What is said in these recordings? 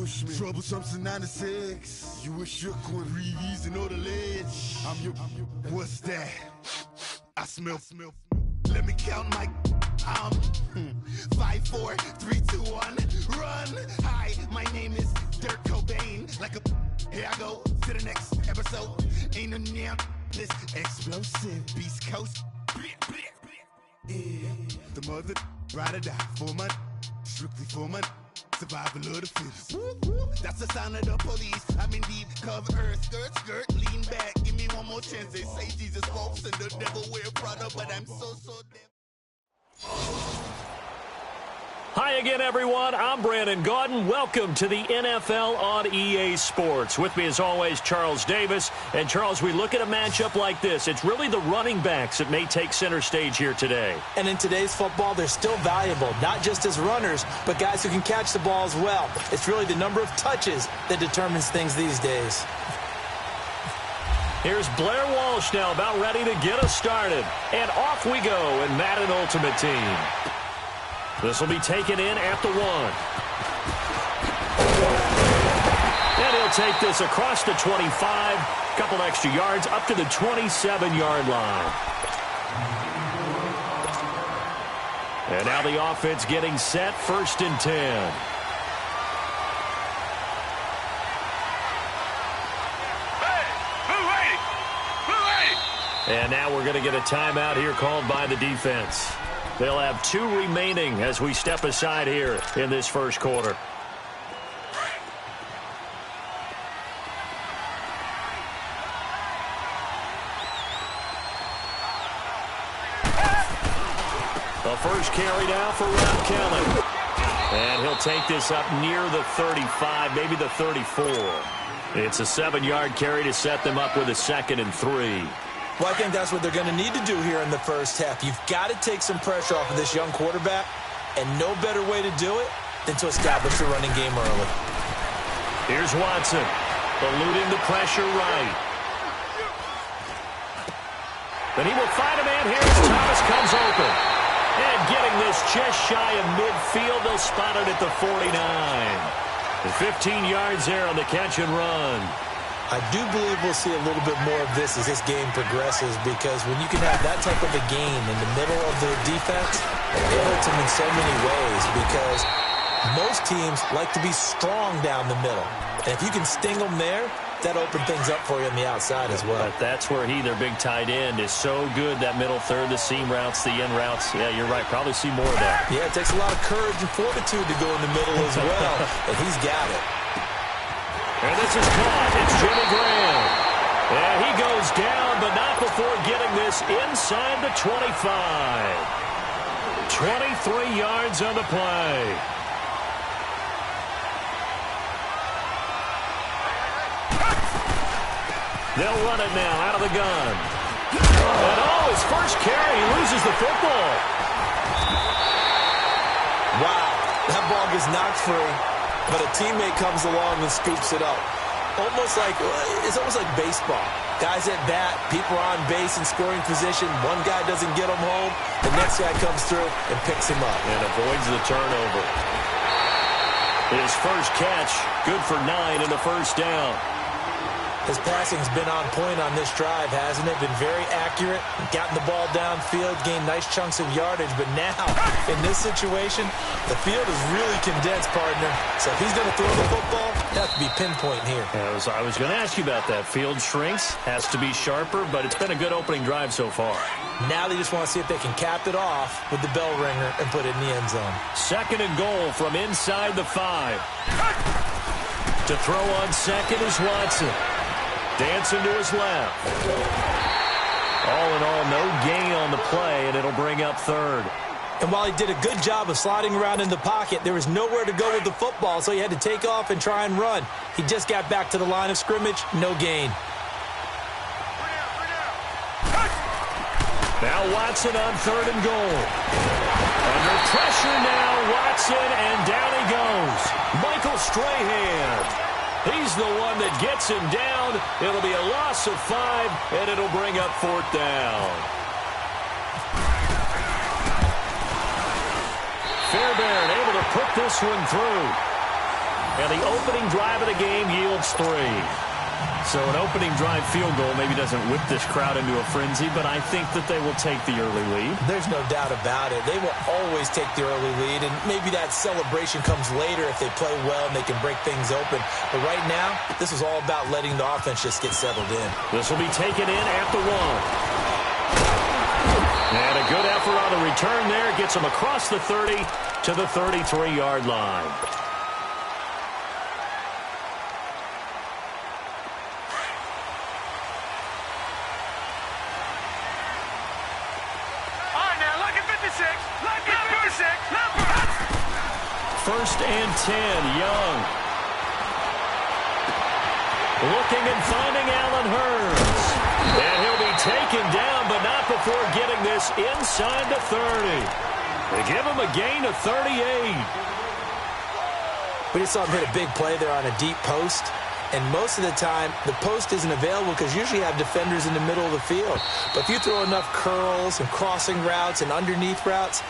push me. Troublesome to 96. You wish you could reason on the ledge. I'm your. What's that? I smell. Let me count my. 5, 4, 3, 2, 1. Run. Hi, my name is Dirk Cobain. Like a. Here I go to the next episode. Ain't no damn this explosive Beast Coast. Yeah. The mother ride or die for my. Strictly for my. Survival of the fittest. That's the sound of the police. I'm in deep cover earth. Skirt, lean back. Give me one more chance. They say Jesus walks and the devil wear Prada, but I'm so damn. Hi again, everyone. I'm Brandon Gaudin. Welcome to the NFL on EA Sports. With me, as always, Charles Davis. And, Charles, we look at a matchup like this. It's really the running backs that may take center stage here today. And in today's football, they're still valuable, not just as runners, but guys who can catch the ball as well. It's really the number of touches that determines things these days. Here's Blair Walsh now, about ready to get us started. And off we go in Madden Ultimate Team. This will be taken in at the 1. And he'll take this across the 25. Couple extra yards up to the 27-yard line. And now the offense getting set, 1st and 10. And now we're going to get a timeout here called by the defense. They'll have 2 remaining as we step aside here in this first quarter. The first carry now for Rob Kelly. And he'll take this up near the 35, maybe the 34. It's a 7-yard carry to set them up with a 2nd and 3. Well, I think that's what they're going to need to do here in the first half. You've got to take some pressure off of this young quarterback, and no better way to do it than to establish the running game early. Here's Watson, eluding the pressure right. Then he will find a man here as Thomas comes open. And getting this just shy of midfield, they'll spot it at the 49. And 15 yards there on the catch and run. I do believe we'll see a little bit more of this as this game progresses, because when you can have that type of a gain in the middle of the defense, it hurts them in so many ways, because most teams like to be strong down the middle. And if you can sting them there, that opens things up for you on the outside as well. But that's where their big tight end, is so good, that middle third, the seam routes, the end routes. Yeah, you're right. Probably see more of that. Yeah, it takes a lot of courage and fortitude to go in the middle as well, and he's got it. And this is caught. It's Jimmy Graham. And he goes down, but not before getting this inside the 25. 23 yards on the play. They'll run it now out of the gun. And his first carry, he loses the football. Wow, that ball gets knocked free. But a teammate comes along and scoops it up. It's almost like baseball. Guys at bat, people are on base in scoring position. One guy doesn't get him home. The next guy comes through and picks him up. And avoids the turnover. His first catch, good for 9 and a first down. His passing's been on point on this drive, hasn't it? Been very accurate, gotten the ball downfield, gained nice chunks of yardage. But now, in this situation, the field is really condensed, partner. So if he's going to throw the football, it has to be pinpoint here. I was going to ask you about that. Field shrinks, has to be sharper, but it's been a good opening drive so far. Now they just want to see if they can cap it off with the bell ringer and put it in the end zone. 2nd and goal from inside the 5. To throw on second is Watson. Dancing to his left. All in all, no gain on the play, and it'll bring up 3rd. And while he did a good job of sliding around in the pocket, there was nowhere to go with the football, so he had to take off and try and run. He just got back to the line of scrimmage, no gain. Now Watson on 3rd and goal. Under pressure now, Watson, and down he goes. Michael Strahan. He's the one that gets him down. It'll be a loss of 5, and it'll bring up 4th down. Fairbairn able to put this one through. And the opening drive of the game yields 3. So an opening drive field goal maybe doesn't whip this crowd into a frenzy, but I think that they will take the early lead. There's no doubt about it. They will always take the early lead, and maybe that celebration comes later if they play well and they can break things open. But right now, this is all about letting the offense just get settled in. This will be taken in at the 1. And a good effort on the return there. Gets them across the 30 to the 33-yard line. First and 10, Young. Looking and finding Allen Hurns. And he'll be taken down, but not before getting this inside the 30. They give him a gain of 38. We just saw him hit a big play there on a deep post. And most of the time, the post isn't available because usually you have defenders in the middle of the field. But if you throw enough curls and crossing routes and underneath routes,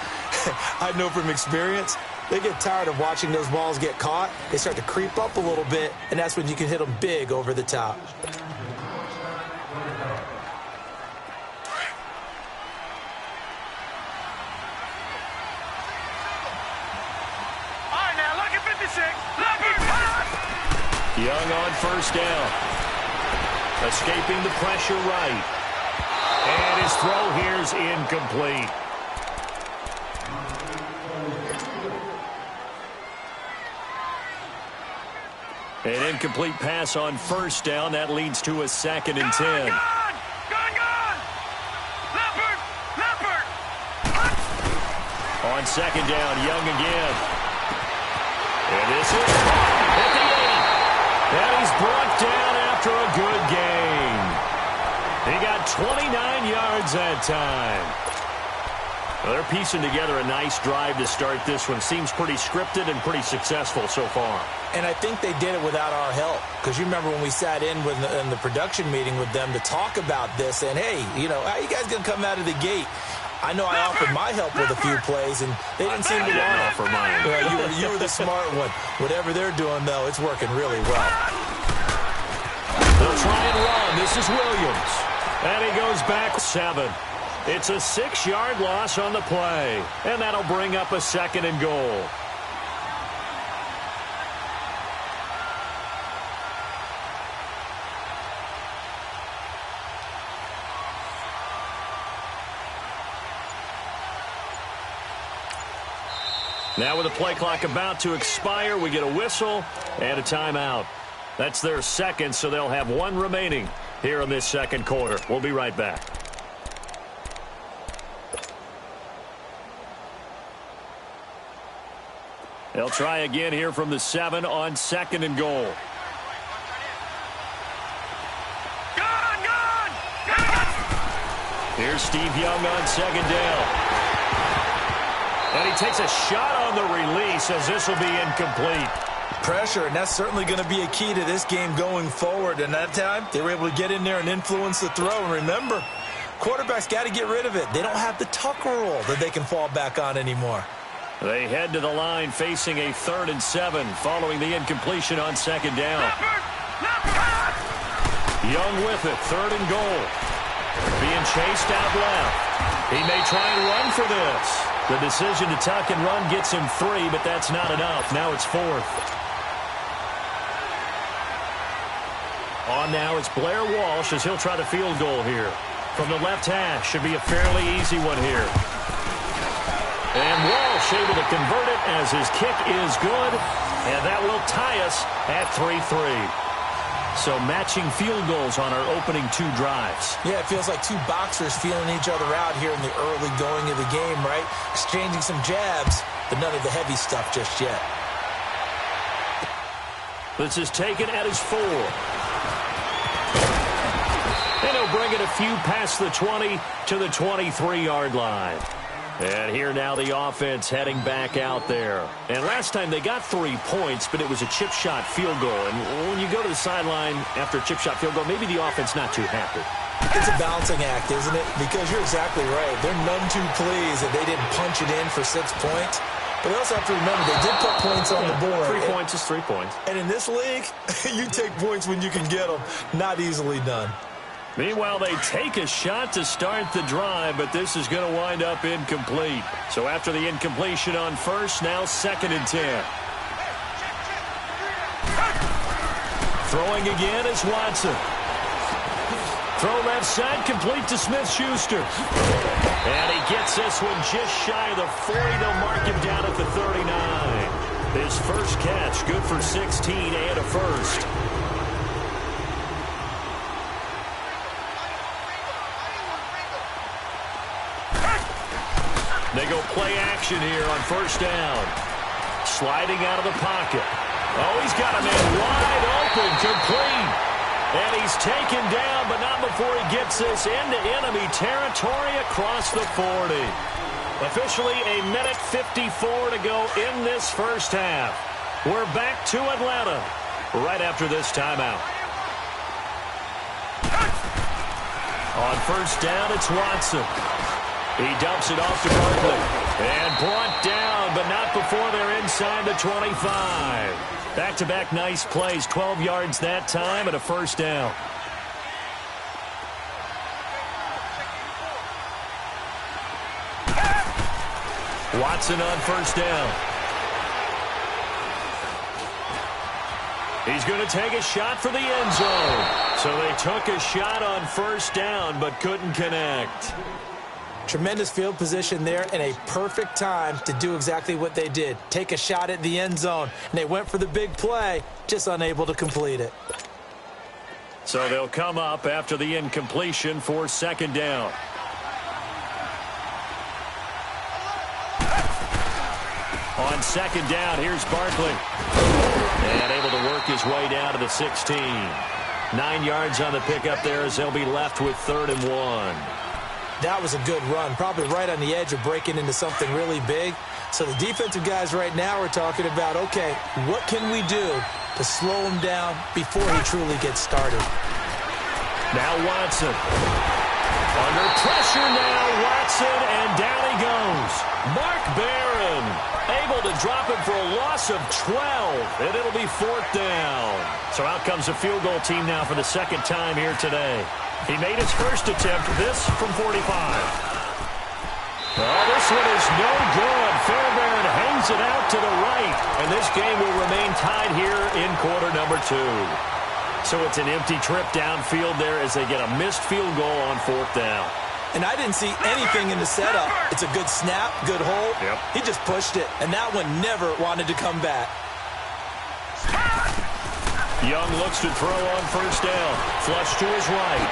I know from experience, they get tired of watching those balls get caught. They start to creep up a little bit, and that's when you can hit them big over the top. All right, now, look at 56. Young on first down. Escaping the pressure right. And his throw here is incomplete. An incomplete pass on first down. That leads to a 2nd and 10. Gone! Leopard! On second down, Young again. And this is at the 8. And he's brought down after a good gain. He got 29 yards that time. Well, they're piecing together a nice drive to start this one. Seems pretty scripted and pretty successful so far. And I think they did it without our help. Because you remember when we sat in the production meeting with them to talk about this. And, hey, you know, how you guys going to come out of the gate? I know I offered my help with a few plays, and they didn't seem to want it. For mine. Well, you were the smart one. Whatever they're doing, though, it's working really well. They'll try and run. This is Williams. And he goes back 7. It's a 6-yard loss on the play. And that'll bring up a 2nd and goal. Now with the play clock about to expire, we get a whistle and a timeout. That's their 2nd, so they'll have 1 remaining here in this 2nd quarter. We'll be right back. They'll try again here from the 7 on 2nd and goal. Gone! Here's Steve Young on 2nd down. And he takes a shot on the release as this will be incomplete. Pressure, and that's certainly going to be a key to this game going forward. And that time, they were able to get in there and influence the throw. And remember, quarterbacks got to get rid of it. They don't have the tuck rule that they can fall back on anymore. They head to the line facing a 3rd and 7 following the incompletion on 2nd down. Young with it, 3rd and goal. Being chased out left. He may try and run for this. The decision to tuck and run gets him 3, but that's not enough. Now it's 4th. On now, it's Blair Walsh as he'll try the field goal here. From the left hash, should be a fairly easy one here. And Walsh able to convert it as his kick is good. And that will tie us at 3-3. So matching field goals on our opening 2 drives. Yeah, it feels like 2 boxers feeling each other out here in the early going of the game, right? Exchanging some jabs, but none of the heavy stuff just yet. This is taken at his 4. And he'll bring it a few past the 20 to the 23-yard line. And here now the offense heading back out there. And last time they got 3 points, but it was a chip shot field goal. And when you go to the sideline after a chip shot field goal, maybe the offense not too happy. It's a balancing act, isn't it? Because you're exactly right. They're none too pleased that they didn't punch it in for 6 points. But they also have to remember they did put points on the board. 3 points is 3 points. And in this league, you take points when you can get them. Not easily done. Meanwhile, they take a shot to start the drive, but this is going to wind up incomplete. So after the incompletion on first, now 2nd and 10. Throwing again is Watson. Throw left side, complete to Smith-Schuster. And he gets this one just shy of the 40. They'll mark him down at the 39. His first catch, good for 16 and a first. They go play action here on first down. Sliding out of the pocket. Oh, he's got a man wide open, complete. And he's taken down, but not before he gets this into enemy territory across the 40. Officially a minute 54 to go in this first half. We're back to Atlanta right after this timeout. On first down, it's Watson. He dumps it off to Barkley. And brought down, but not before they're inside the 25. Back-to-back nice plays, 12 yards that time and a first down. Watson on first down. He's going to take a shot for the end zone. So they took a shot on first down but couldn't connect. Tremendous field position there and a perfect time to do exactly what they did. Take a shot at the end zone. And they went for the big play, just unable to complete it. So they'll come up after the incompletion for 2nd down. On 2nd down, here's Barkley. And able to work his way down to the 16. 9 yards on the pickup there as they'll be left with 3rd and 1. That was a good run, probably right on the edge of breaking into something really big. So the defensive guys right now are talking about, okay, what can we do to slow him down before he truly gets started? Now Watson. Under pressure now, Watson, and down he goes. Mark Barron able to drop him for a loss of 12, and it'll be 4th down. So out comes the field goal team now for the 2nd time here today. He made his first attempt, this from 45. Oh, this one is no good. Fairbairn hangs it out to the right, and this game will remain tied here in quarter number 2. So it's an empty trip downfield there as they get a missed field goal on 4th down. And I didn't see anything in the setup. It's a good snap, good hold. Yep. He just pushed it, and that one never wanted to come back. Young looks to throw on first down. Flush to his right.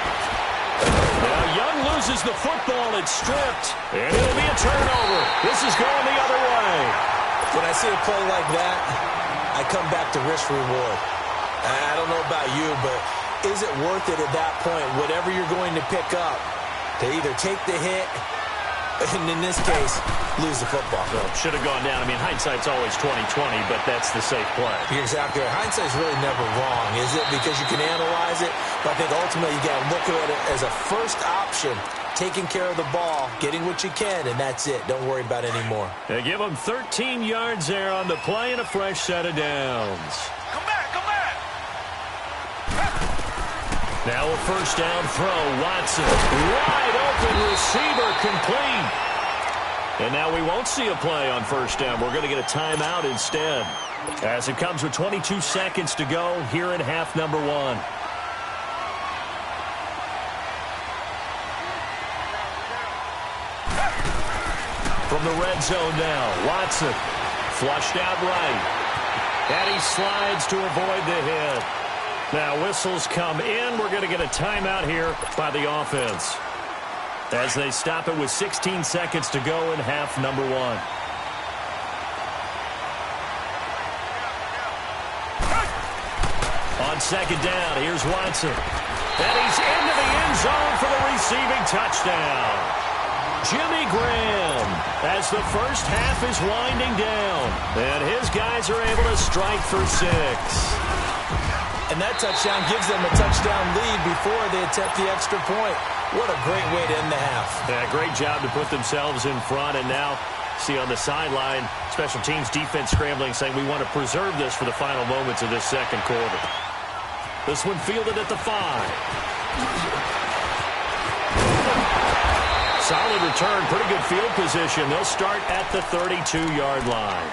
Now Young loses the football. It's stripped. And it'll be a turnover. This is going the other way. When I see a play like that, I come back to risk reward. I don't know about you, but is it worth it at that point, whatever you're going to pick up, to either take the hit, and in this case, lose the football? Well, should have gone down. I mean, hindsight's always 20/20, but that's the safe play. You're exactly right. Hindsight's really never wrong, is it? Because you can analyze it, but I think ultimately you got to look at it as a first option, taking care of the ball, getting what you can, and that's it. Don't worry about any more. They give them 13 yards there on the play and a fresh set of downs. Come back, come back. Now a first down throw. Watson, wide open receiver, complete. And now we won't see a play on first down. We're going to get a timeout instead, as it comes with 22 seconds to go here in half number 1. From the red zone now, Watson flushed out right. And he slides to avoid the hit. Now whistles come in. We're going to get a timeout here by the offense, as they stop it with 16 seconds to go in half number 1. On second down, here's Watson. And he's into the end zone for the receiving touchdown. Jimmy Graham, as the first half is winding down. And his guys are able to strike for 6. And that touchdown gives them a touchdown lead before they attempt the extra point. What a great way to end the half. Yeah, great job to put themselves in front, and now See on the sideline, special teams defense scrambling, saying we want to preserve this for the final moments of this second quarter. This one fielded at the 5. Solid return, pretty good field position. They'll start at the 32-yard line.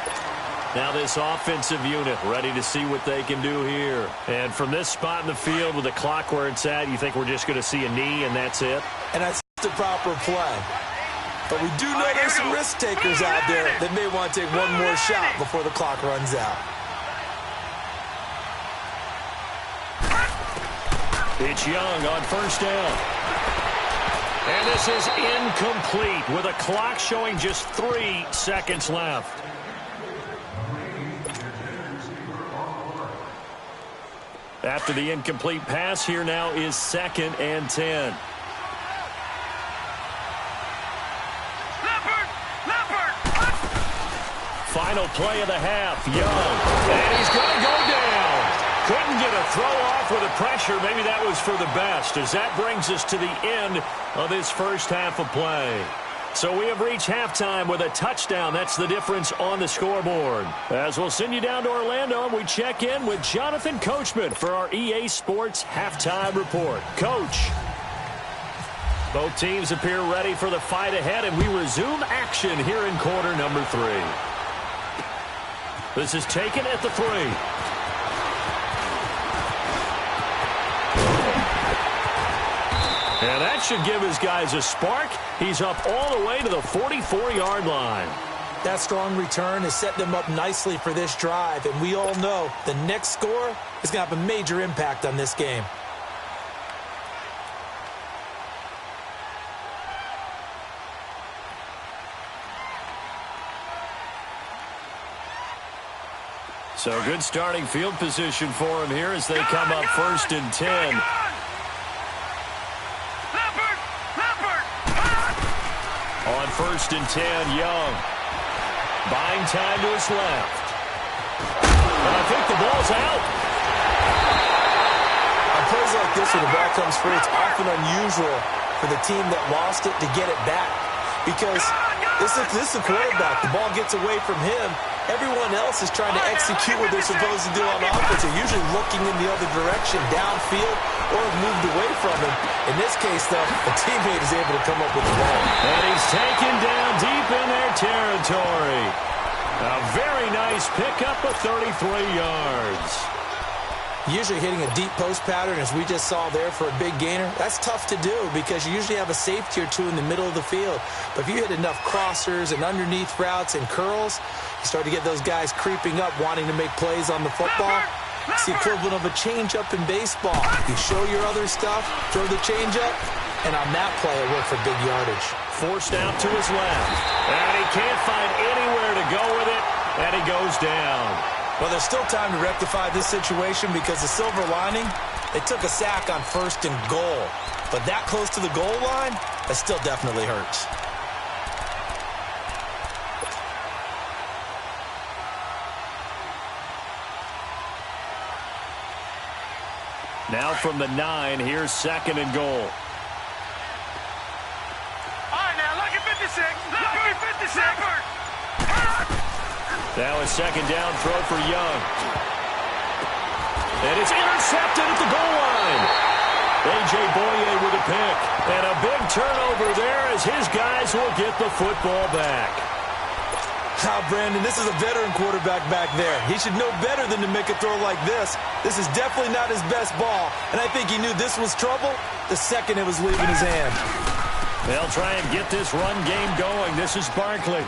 Now this offensive unit ready to see what they can do here. And from this spot in the field with the clock where it's at, you think we're just going to see a knee and that's it? And that's the proper play. But we do know there's some risk takers out there that may want to take one more shot before the clock runs out. It's Young on first down. And this is incomplete with a clock showing just 3 seconds left. After the incomplete pass, here now is 2nd and 10. Final play of the half, Young. And he's going to go down. Couldn't get a throw off with the pressure. Maybe that was for the best, as that brings us to the end of this first half of play. So we have reached halftime with a touchdown. That's the difference on the scoreboard. As we'll send you down to Orlando, and we check in with Jonathan Coachman for our EA Sports Halftime Report. Coach. Both teams appear ready for the fight ahead, and we resume action here in quarter number 3. This is taken at the 3. And that should give his guys a spark. He's up all the way to the 44-yard line. That strong return has set them up nicely for this drive, and we all know the next score is going to have a major impact on this game. So good starting field position for him here as they come up 1st and 10. On 1st and 10, Young. Buying time to his left. And I think the ball's out. On plays like this where the ball comes free, it's often unusual for the team that lost it to get it back. Because this is the quarterback. The ball gets away from him. Everyone else is trying to execute what they're supposed to do on offense. They're usually looking in the other direction, downfield, or moved away from him. In this case, though, a teammate is able to come up with the ball. And he's taken down deep in their territory. A very nice pickup of 33 yards. Usually hitting a deep post pattern, as we just saw there, for a big gainer, that's tough to do because you usually have a safety or two in the middle of the field. But if you hit enough crossers and underneath routes and curls, you start to get those guys creeping up, wanting to make plays on the football. It's the equivalent of a changeup in baseball. You show your other stuff, throw the changeup, and on that play, it worked for big yardage. Forced out to his left. And he can't find anywhere to go with it, and he goes down. Well, there's still time to rectify this situation because the silver lining, they took a sack on 1st and goal. But that close to the goal line, that still definitely hurts. Now from the 9, here's 2nd and goal. All right, now look at 56. Look at 56. Now a 2nd down throw for Young. And it's intercepted at the goal line. A.J. Boye with a pick. And a big turnover there as his guys will get the football back. Brandon, this is a veteran quarterback back there. He should know better than to make a throw like this. This is definitely not his best ball. And I think he knew this was trouble the second it was leaving his hand. They'll try and get this run game going. This is Barkley.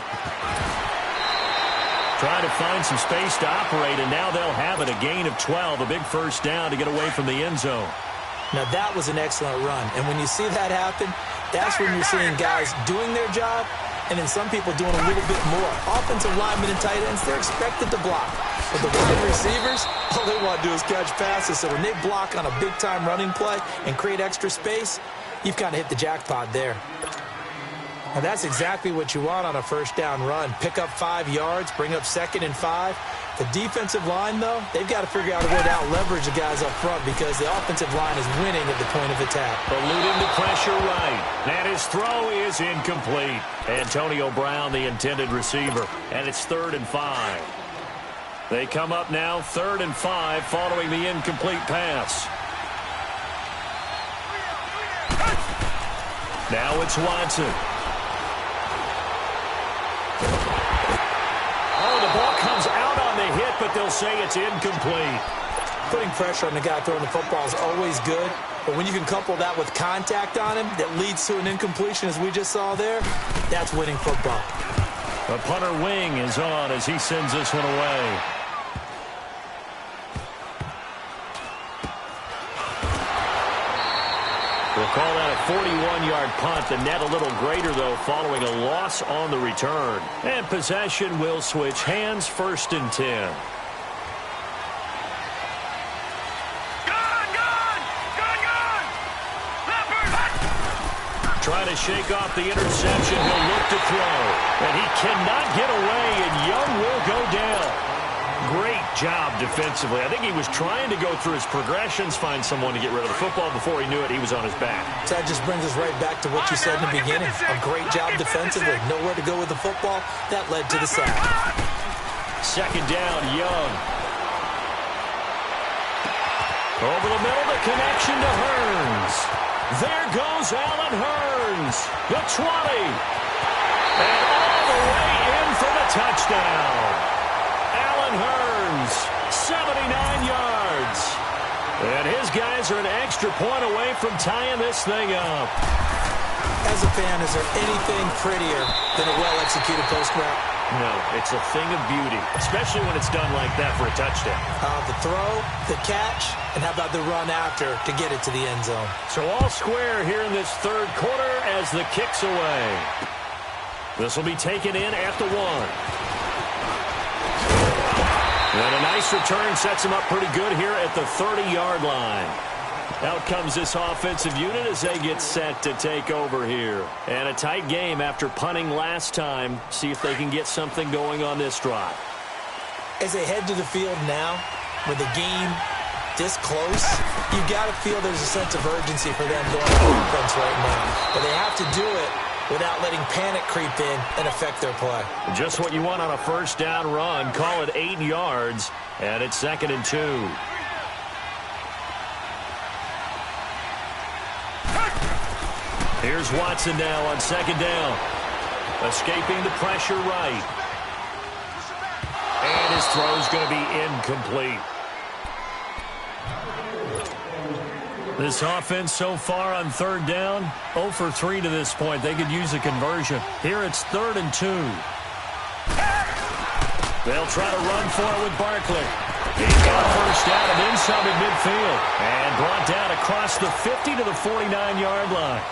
Trying to find some space to operate, and now they'll have it. A gain of 12, a big first down to get away from the end zone. Now, that was an excellent run. And when you see that happen, that's when you're seeing guys doing their job, and then some people doing a little bit more. Offensive linemen and tight ends, they're expected to block. But the wide receivers, all they want to do is catch passes. So when they block on a big-time running play and create extra space, you've kind of hit the jackpot there. And that's exactly what you want on a first down run. Pick up 5 yards, bring up 2nd and 5. The defensive line, though, they've got to figure out a way to out-leverage the guys up front because the offensive line is winning at the point of attack. Eluding the pressure right. And his throw is incomplete. Antonio Brown, the intended receiver. And it's 3rd and 5. They come up now 3rd and 5 following the incomplete pass. Now it's Watson. Oh, the ball comes out on the hit, but they'll say it's incomplete. Putting pressure on the guy throwing the football is always good, but when you can couple that with contact on him that leads to an incompletion, as we just saw there, that's winning football. The punter wing is on as he sends this one away. We'll call that a 41-yard punt. The net a little greater, though, following a loss on the return. And possession will switch hands, 1st and 10. Trying to shake off the interception. He'll look to throw. And he cannot get away, and Young will go down. Great job defensively. I think he was trying to go through his progressions, find someone to get rid of the football. Before he knew it, he was on his back. So that just brings us right back to what you said in the beginning. A great job defensively. Nowhere to go with the football. That led to the sack. 2nd down, Young. Over the middle, the connection to Hearns. There goes Allen Hearns. The 20. And all the way in for the touchdown. Allen Hearns, 79 yards. And his guys are an extra point away from tying this thing up. As a fan, is there anything prettier than a well-executed post route? No, it's a thing of beauty, especially when it's done like that for a touchdown. The throw, the catch, and how about the run after to get it to the end zone? So all square here in this 3rd quarter as the kick's away. This will be taken in at the 1. And a nice return sets him up pretty good here at the 30-yard line. Out comes this offensive unit as they get set to take over here. And a tight game after punting last time. See if they can get something going on this drive. As they head to the field now, with the game this close, you've got to feel there's a sense of urgency for them going on offense right now. But they have to do it without letting panic creep in and affect their play. Just what you want on a 1st down run. Call it 8 yards, and it's 2nd and 2. Here's Watson now on 2nd down. Escaping the pressure right. And his throw's going to be incomplete. This offense so far on 3rd down, 0 for 3 to this point. They could use a conversion. Here it's 3rd and 2. They'll try to run for it with Barkley. He's got a 1st down and then some at midfield. And brought down across the 50 to the 49-yard line.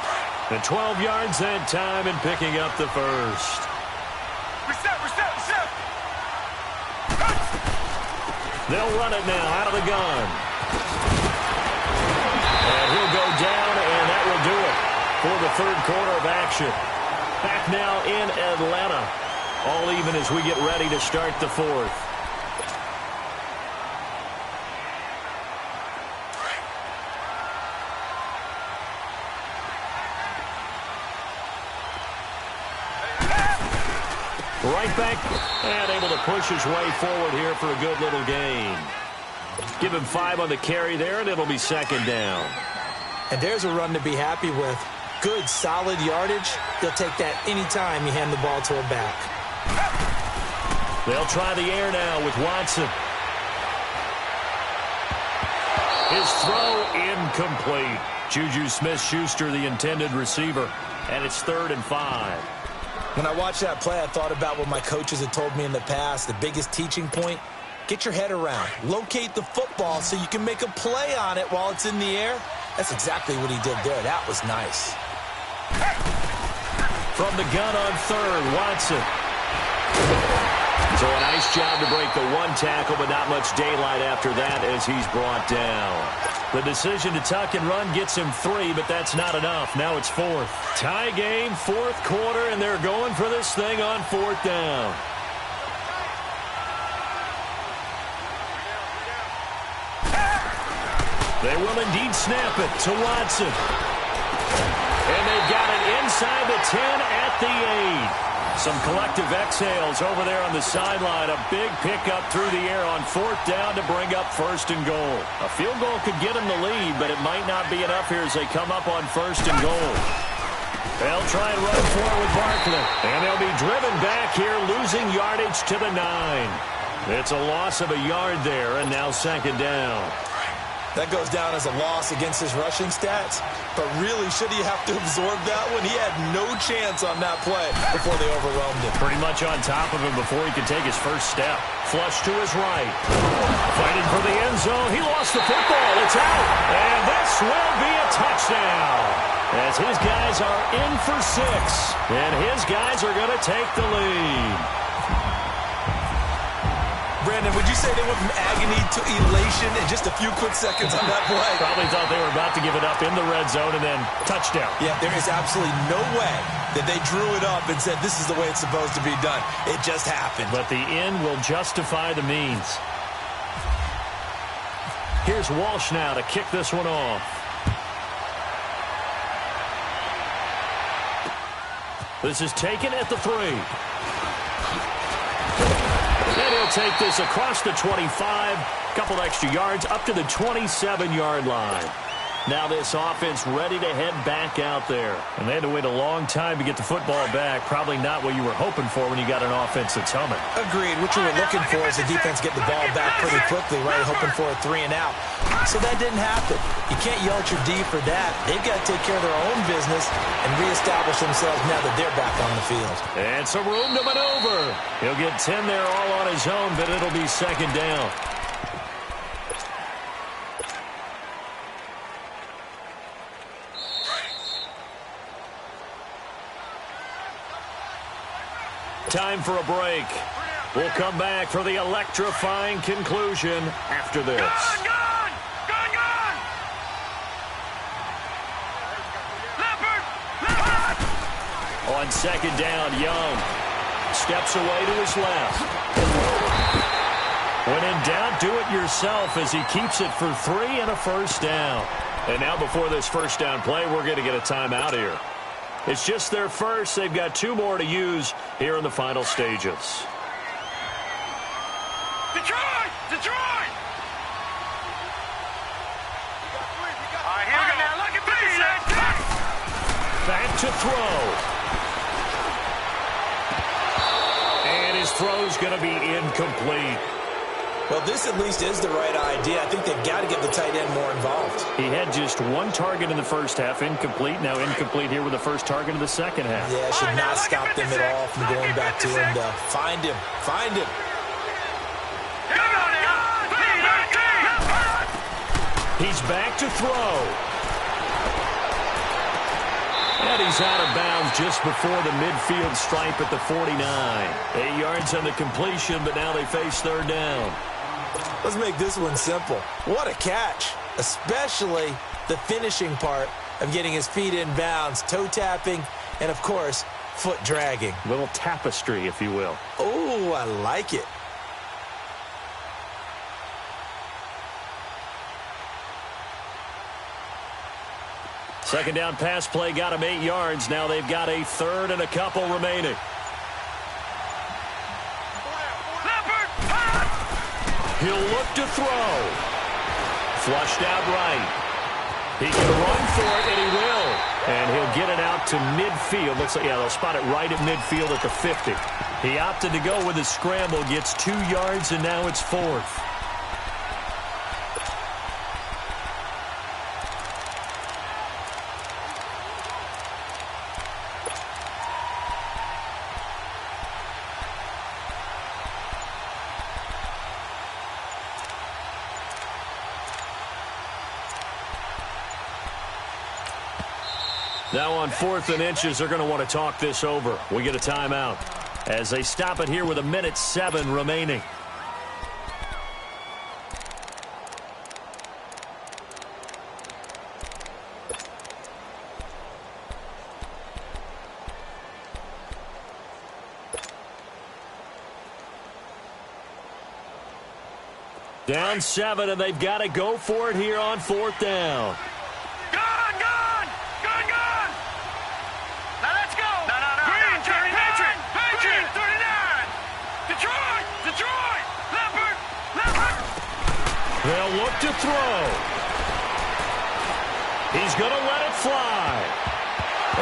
And 12 yards that time and picking up the 1st. Reset. They'll run it now out of the gun. And he'll go down, and that will do it for the 3rd quarter of action. Back now in Atlanta. All even as we get ready to start the 4th. Right back and able to push his way forward here for a good little gain. Give him 5 on the carry there, and it'll be 2nd down. And there's a run to be happy with. Good, solid yardage. They'll take that anytime you hand the ball to a back. They'll try the air now with Watson. His throw incomplete. Juju Smith-Schuster, the intended receiver, and it's 3rd and 5. When I watched that play, I thought about what my coaches had told me in the past. The biggest teaching point, get your head around. Locate the football so you can make a play on it while it's in the air. That's exactly what he did there. That was nice. From the gun on 3rd, Watson. So a nice job to break the 1 tackle, but not much daylight after that as he's brought down. The decision to tuck and run gets him 3, but that's not enough. Now it's 4th. Tie game, 4th quarter, and they're going for this thing on 4th down. They will indeed snap it to Watson. And they've got it inside the 10 at the 8. Some collective exhales over there on the sideline. A big pickup through the air on 4th down to bring up 1st and goal. A field goal could get them the lead, but it might not be enough here as they come up on 1st and goal. They'll try and run for it with Barkley. And they'll be driven back here, losing yardage to the 9. It's a loss of a yard there, and now 2nd down. That goes down as a loss against his rushing stats, but really should he have to absorb that one? He had no chance on that play before they overwhelmed him. Pretty much on top of him before he could take his first step. Flush to his right. Fighting for the end zone. He lost the football. It's out. And this will be a touchdown. As his guys are in for 6. And his guys are going to take the lead. Brandon, would you say they went from agony to elation in just a few quick seconds on that play? Probably thought they were about to give it up in the red zone and then touchdown. Yeah, there is absolutely no way that they drew it up and said this is the way it's supposed to be done. It just happened. But the end will justify the means. Here's Walsh now to kick this one off. This is taken at the 3. And he'll take this across the 25, couple extra yards, up to the 27-yard line. Now this offense ready to head back out there. And they had to wait a long time to get the football back. Probably not what you were hoping for when you got an offense that's humming. Agreed. What you were looking for is the defense getting the ball back pretty quickly, right? Hoping for a 3 and out. So that didn't happen. You can't yell at your D for that. They've got to take care of their own business and reestablish themselves now that they're back on the field. And some room to maneuver. He'll get 10 there all on his own, but it'll be 2nd down. Time for a break. We'll come back for the electrifying conclusion after this. Gone! Leopard! On 2nd down, Young steps away to his left. When in doubt, do it yourself as he keeps it for 3 and a 1st down. And now before this 1st down play, we're going to get a timeout here. It's just their first. They've got 2 more to use here in the final stages. Detroit! Detroit! All right, here we go. Now look at this. Back to throw. And his throw's going to be incomplete. Well, this at least is the right idea. I think they've got to get the tight end more involved. He had just 1 target in the first half, incomplete. Now incomplete here with the first target of the second half. Yeah, should not stop them at all from going back to him to find him. Find him. He's back to throw. And he's out of bounds just before the midfield stripe at the 49. 8 yards on the completion, but now they face 3rd down. Let's make this one simple. What a catch, especially the finishing part of getting his feet in bounds, toe tapping, and, of course, foot dragging. Little tapestry, if you will. Oh, I like it. Second down pass play got him 8 yards. Now they've got a 3rd and a couple remaining. He'll look to throw. Flushed out right. He can run for it, and he will. And he'll get it out to midfield. Looks like, yeah, they'll spot it right at midfield at the 50. He opted to go with a scramble, gets 2 yards, and now it's 4th. Now on 4th and inches, they're going to want to talk this over. We get a timeout as they stop it here with 1:07 remaining. Down 7, and they've got to go for it here on 4th down. Gone! Now let's go! No. Green, Patriot, 39! Detroit! Leopard! They'll look to throw. He's going to let it fly.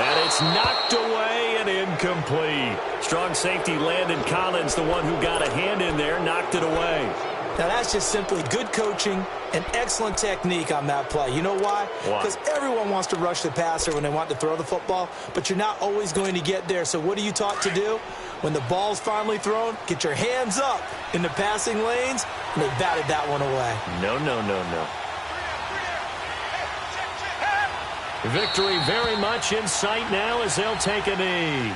And it's knocked away and incomplete. Strong safety Landon Collins, the one who got a hand in there, knocked it away. Now, that's just simply good coaching and excellent technique on that play. You know why? Because everyone wants to rush the passer when they want to throw the football, but you're not always going to get there. So what are you taught to do? When the ball's finally thrown, get your hands up in the passing lanes, and they batted that one away. No. Victory very much in sight now as they'll take a knee.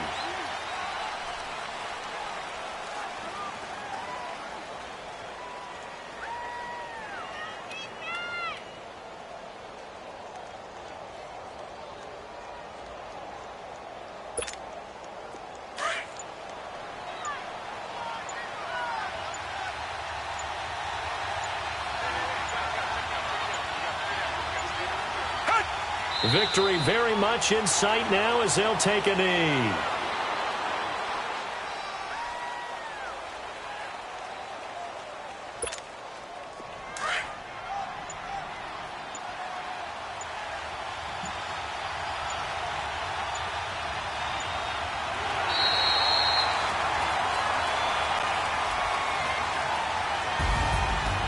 Victory very much in sight now as they'll take a knee.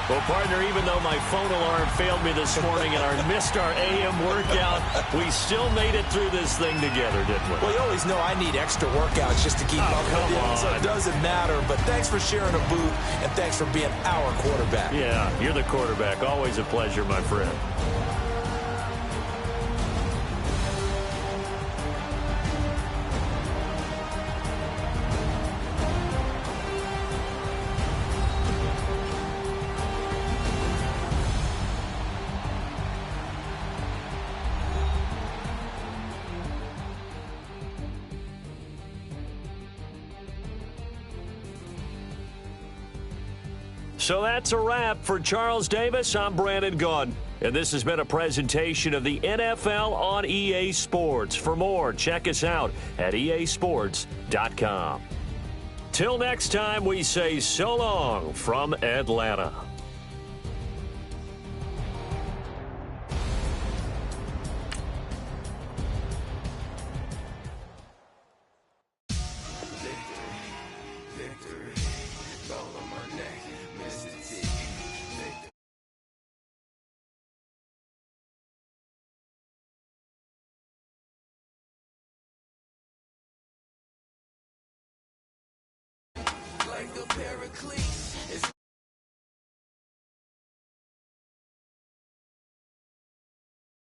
Well, partner, even though my phone alarm failed me this morning and I missed our AM workout, we still made it through this thing together, didn't we? Well, you always know I need extra workouts just to keep up with you, so it doesn't matter. But thanks for sharing a booth, and thanks for being our quarterback. Yeah, you're the quarterback. Always a pleasure, my friend. So that's a wrap for Charles Davis. I'm Brandon Gaudin, and this has been a presentation of the NFL on EA Sports. For more, check us out at easports.com. Till next time, we say so long from Atlanta. Like a paraclete, it's